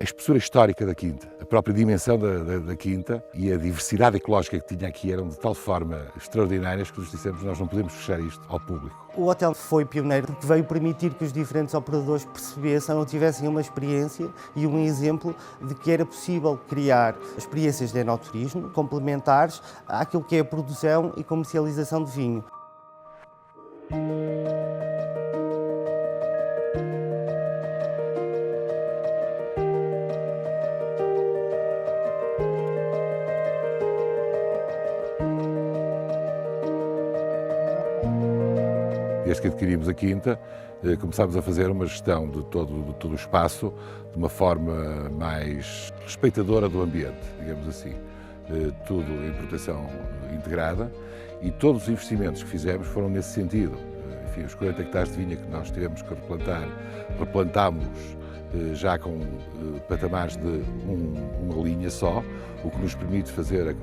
espessura histórica da quinta, a própria dimensão da quinta e a diversidade ecológica que tinha aqui eram de tal forma extraordinárias que nos dissemos nós não podemos fechar isto ao público. O hotel foi pioneiro porque veio permitir que os diferentes operadores percebessem ou tivessem uma experiência e um exemplo de que era possível criar experiências de enoturismo complementares àquilo que é a produção e comercialização de vinho. Desde que adquirimos a quinta, começámos a fazer uma gestão de todo o espaço de uma forma mais respeitadora do ambiente, digamos assim. Tudo em proteção integrada e todos os investimentos que fizemos foram nesse sentido. Enfim, os 40 hectares de vinha que nós tivemos que replantar, replantámos já com patamares de uma linha só, o que nos permite fazer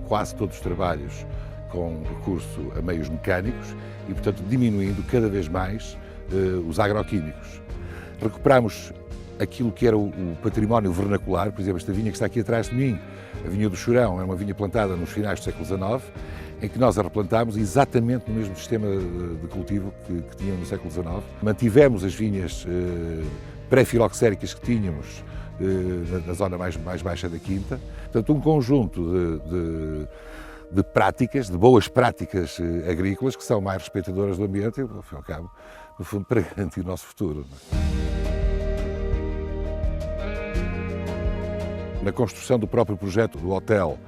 quase todos os trabalhos com recurso a meios mecânicos e, portanto, diminuindo cada vez mais os agroquímicos. Recuperamos aquilo que era o património vernacular, por exemplo, esta vinha que está aqui atrás de mim, a vinha do Chorão, é uma vinha plantada nos finais do século XIX, em que nós a replantámos exatamente no mesmo sistema de cultivo que tinham no século XIX. Mantivemos as vinhas pré-filoxéricas que tínhamos na zona mais baixa da quinta. Portanto, um conjunto de práticas, de boas práticas agrícolas que são mais respeitadoras do ambiente e, ao fim e ao cabo, no fundo, para garantir o nosso futuro. Na construção do próprio projeto do hotel,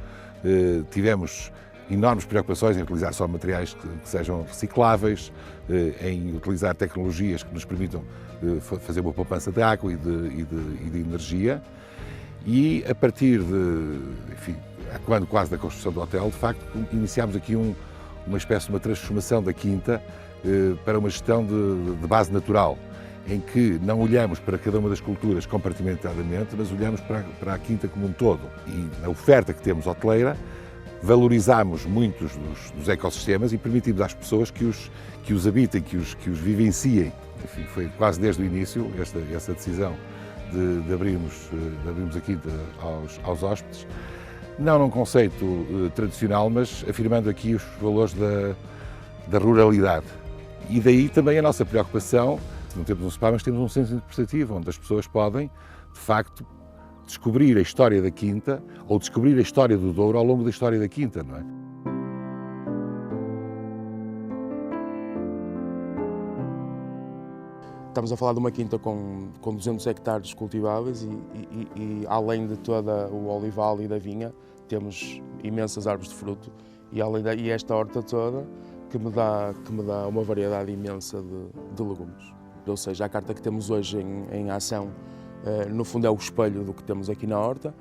tivemos enormes preocupações em utilizar só materiais que sejam recicláveis, em utilizar tecnologias que nos permitam fazer uma poupança de água e de energia. E a partir quando quase da construção do hotel, de facto, iniciámos aqui uma espécie de uma transformação da quinta para uma gestão de base natural, em que não olhamos para cada uma das culturas compartimentadamente, mas olhamos para a quinta como um todo. E na oferta que temos hoteleira, valorizamos muitos dos ecossistemas e permitimos às pessoas que os habitem, que os vivenciem. Enfim, foi quase desde o início essa decisão de abrirmos a quinta aos hóspedes, não num conceito tradicional, mas afirmando aqui os valores da ruralidade. E daí também a nossa preocupação, não temos um spa, mas temos um centro interpretativo, onde as pessoas podem, de facto, descobrir a história da quinta ou descobrir a história do Douro ao longo da história da quinta, não é? Estamos a falar de uma quinta com 200 hectares cultiváveis e além de todo o olival e da vinha, temos imensas árvores de fruto e esta horta toda que me dá uma variedade imensa de legumes. Ou seja, a carta que temos hoje em ação, no fundo é o espelho do que temos aqui na horta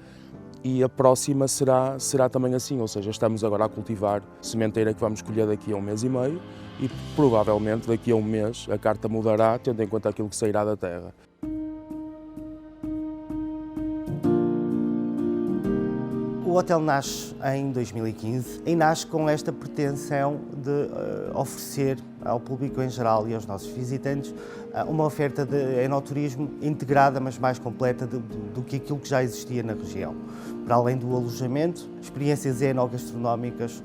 e a próxima será também assim, ou seja, estamos agora a cultivar sementeira que vamos colher daqui a 1 mês e meio e provavelmente daqui a 1 mês a carta mudará, tendo em conta aquilo que sairá da terra. O hotel nasce em 2015 e nasce com esta pretensão de oferecer ao público em geral e aos nossos visitantes uma oferta de enoturismo integrada, mas mais completa do que aquilo que já existia na região. Para além do alojamento, experiências enogastronómicas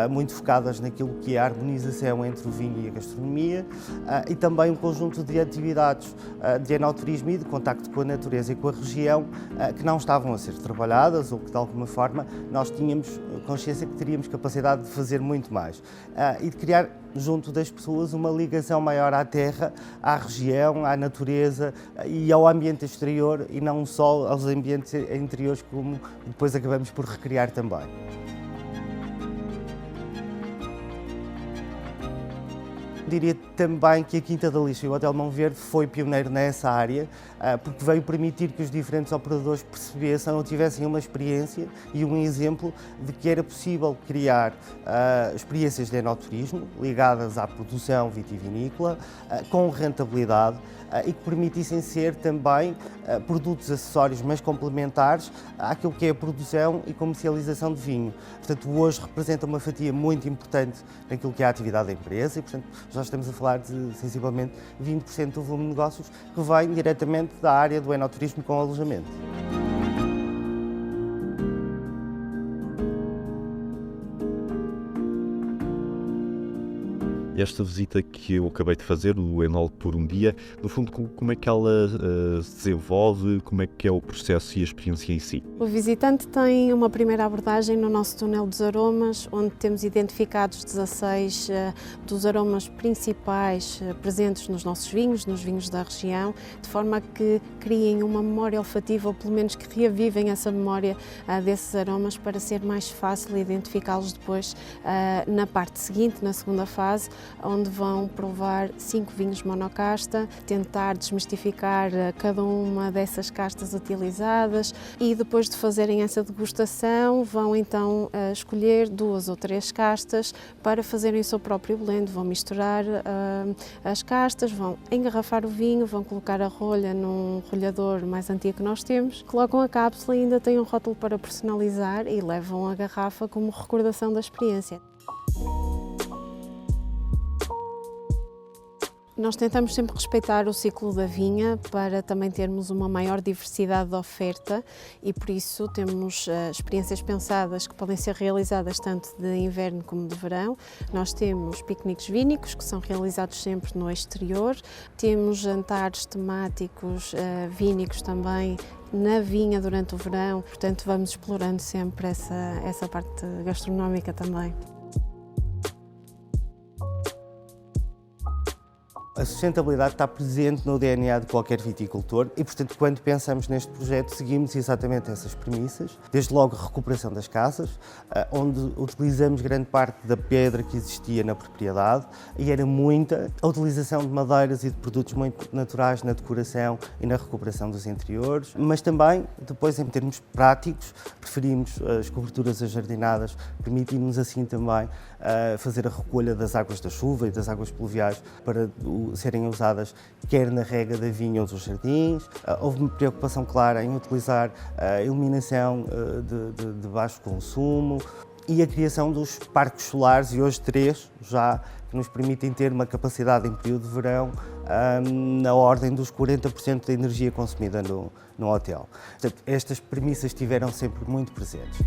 muito focadas naquilo que é a harmonização entre o vinho e a gastronomia e também um conjunto de atividades de enoturismo e de contacto com a natureza e com a região que não estavam a ser trabalhadas ou que de alguma forma nós tínhamos consciência que teríamos capacidade de fazer muito mais e de criar junto das pessoas uma ligação maior à terra, à região, à natureza e ao ambiente exterior e não só aos ambientes interiores como depois acabamos por recriar também. Diria também que a Quinta da Lixa e o Hotel Mão Verde foi pioneiro nessa área, porque veio permitir que os diferentes operadores percebessem ou tivessem uma experiência e um exemplo de que era possível criar experiências de enoturismo ligadas à produção vitivinícola, com rentabilidade e que permitissem ser também produtos acessórios, mas complementares àquilo que é a produção e comercialização de vinho. Portanto, hoje representa uma fatia muito importante naquilo que é a atividade da empresa e, portanto, os nós estamos a falar de, sensivelmente, 20% do volume de negócios que vem diretamente da área do enoturismo com alojamento. Esta visita que eu acabei de fazer, do Enol por um dia, no fundo, como é que ela se desenvolve, como é que é o processo e a experiência em si? O visitante tem uma primeira abordagem no nosso túnel dos aromas, onde temos identificados 16 dos aromas principais presentes nos nossos vinhos, nos vinhos da região, de forma a que criem uma memória olfativa, ou pelo menos que reavivem essa memória desses aromas, para ser mais fácil identificá-los depois na parte seguinte, na segunda fase, onde vão provar 5 vinhos monocasta, tentar desmistificar cada uma dessas castas utilizadas, e depois de fazerem essa degustação vão então escolher 2 ou 3 castas para fazerem o seu próprio blend. Vão misturar as castas, vão engarrafar o vinho, vão colocar a rolha num rolhador mais antigo que nós temos, colocam a cápsula e ainda têm um rótulo para personalizar e levam a garrafa como recordação da experiência. Nós tentamos sempre respeitar o ciclo da vinha para também termos uma maior diversidade de oferta, e por isso temos experiências pensadas que podem ser realizadas tanto de inverno como de verão. Nós temos piqueniques vínicos, que são realizados sempre no exterior, temos jantares temáticos vínicos também na vinha durante o verão, portanto vamos explorando sempre essa parte gastronómica também. A sustentabilidade está presente no DNA de qualquer viticultor e, portanto, quando pensamos neste projeto, seguimos exatamente essas premissas. Desde logo a recuperação das casas, onde utilizamos grande parte da pedra que existia na propriedade, e era muita a utilização de madeiras e de produtos muito naturais na decoração e na recuperação dos interiores, mas também, depois, em termos práticos, preferimos as coberturas ajardinadas, permitimos assim também fazer a recolha das águas da chuva e das águas pluviais para serem usadas quer na rega da vinha ou dos jardins. Houve uma preocupação clara em utilizar a iluminação de baixo consumo e a criação dos parques solares, e hoje 3 já, que nos permitem ter uma capacidade em período de verão na ordem dos 40% da energia consumida no hotel. Portanto, estas premissas estiveram sempre muito presentes.